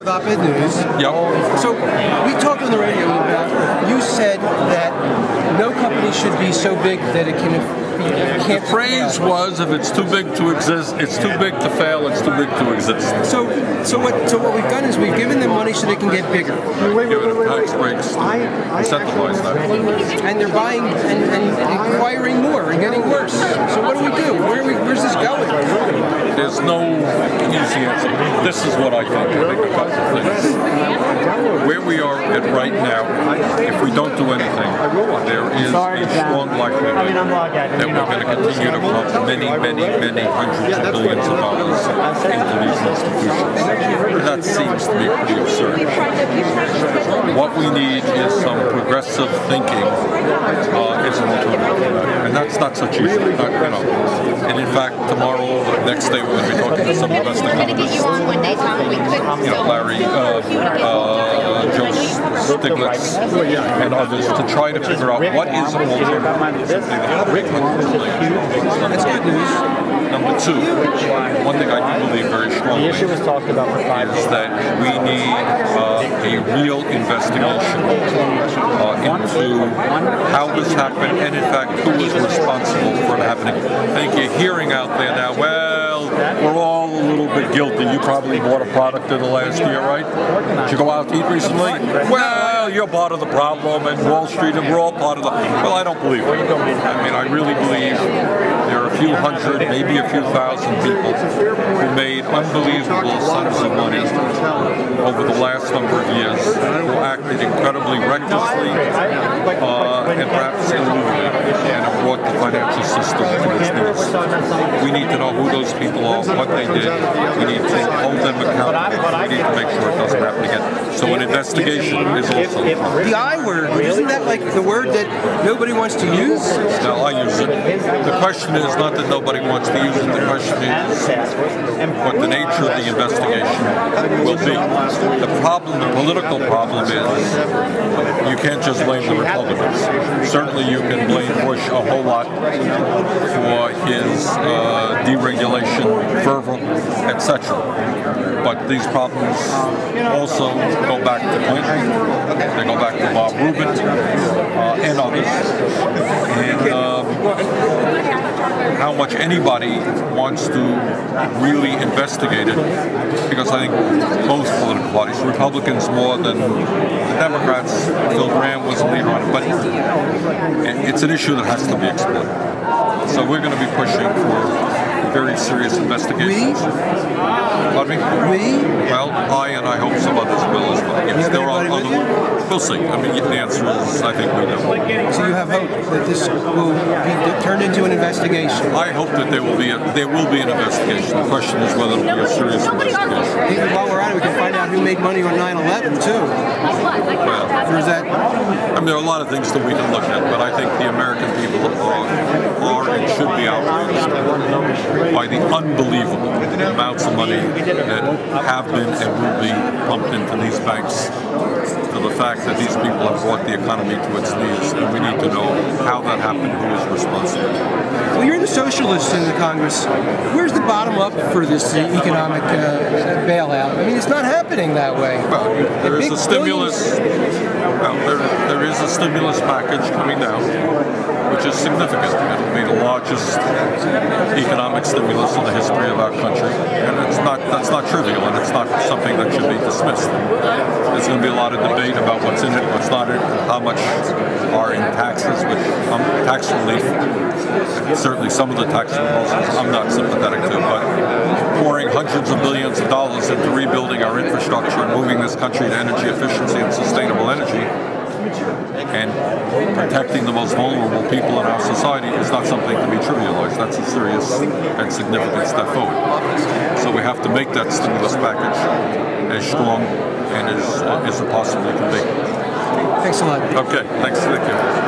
Op-ed news. Yep. So we talked on the radio about, you said that no company should be so big that it can't. The phrase was, if it's too big to exist, it's too big to fail, it's too big to exist. So what we've done is we've given them money so they can get bigger. Given them tax breaks to incentivize that. And they're buying and acquiring more and getting worse. So what do we do? Where's this going? There's no easy answer. This is what I think. I think a couple of things. Where we are at right now, if we don't do anything, there is a strong likelihood that we're going to continue to pump many hundreds of billions of dollars into these institutions. That seems to be pretty absurd. What we need is some progressive thinking as an alternative. And that's not such easy. And in fact, tomorrow, next day, we're going to be talking to some of the best economists. Larry, Joe Stiglitz, and others to try to figure out what is an alternative. That's good news. Number two, one thing I do believe very strongly is that we need a real investigation into how this happened and, in fact, who is responsible for it happening. I think you're hearing out there now, well, we're all a little bit guilty. You probably bought a product in the last year, right? Did you go out to eat recently? Well, you're part of the problem, and Wall Street, and we're all part of the... Well, I don't believe it. I mean, I really believe there are a few hundred, maybe a few thousand people who made unbelievable sums of money over the last number of years, who acted incredibly recklessly and perhaps illegally, and have brought the financial system to its knees. We need to know who those people are, what they did. We need to hold them accountable. We need to make sure it doesn't happen again. So an investigation is also the I word. Isn't that like the word that nobody wants to use? No, I use it. The question is not that nobody wants to use it. The question is what the nature of the investigation will be. The problem, the political problem is you can't just blame the Republicans. Certainly you can blame Bush a whole lot for his deregulation fervor, etc. But these problems also go back to Clinton, they go back to Bob Rubin, and others. And how much anybody wants to really investigate it, because I think most political parties, Republicans more than the Democrats, Phil Gramm was a leader on it, but it's an issue that has to be explored. So we're going to be pushing for very serious investigations. Pardon me? We? Well, I hope some others will as well. Yes, there are other. We'll see. I mean, the answer is, I think we do. So you have hope that this will be turned into an investigation? I hope that there will be an investigation. The question is whether it will be a serious investigation. Even while we're at it, we can find out who made money on 9/11 too. Well, or is that? I mean, there are a lot of things that we can look at, but I think the American people are and should be outraged by the unbelievable amounts of money that have been and will be pumped into these banks, to the fact that these people have brought the economy to its knees, and we need to know how that happened, who is responsible. Well, you're the socialists in the Congress. Where's the bottom up for this economic bailout? I mean, it's not happening that way. Well, there is a stimulus. Well, there is a stimulus package coming down, which is significant. It'll be the largest economic stimulus in the history of our country, and that's not trivial, and it's not something that should be dismissed. There's going to be a lot of debate about what's in it, what's not in it, how much are in taxes, which tax relief. Certainly, some of the tax proposals I'm not sympathetic to, but pouring hundreds of billions of dollars into rebuilding our infrastructure and moving this country to energy efficiency and sustainable energy, and protecting the most vulnerable people in our society is not something to be trivialized. That's a serious and significant step forward. So we have to make that stimulus package as strong and as it possibly can be. Thanks a lot. Okay, thanks. Thank you.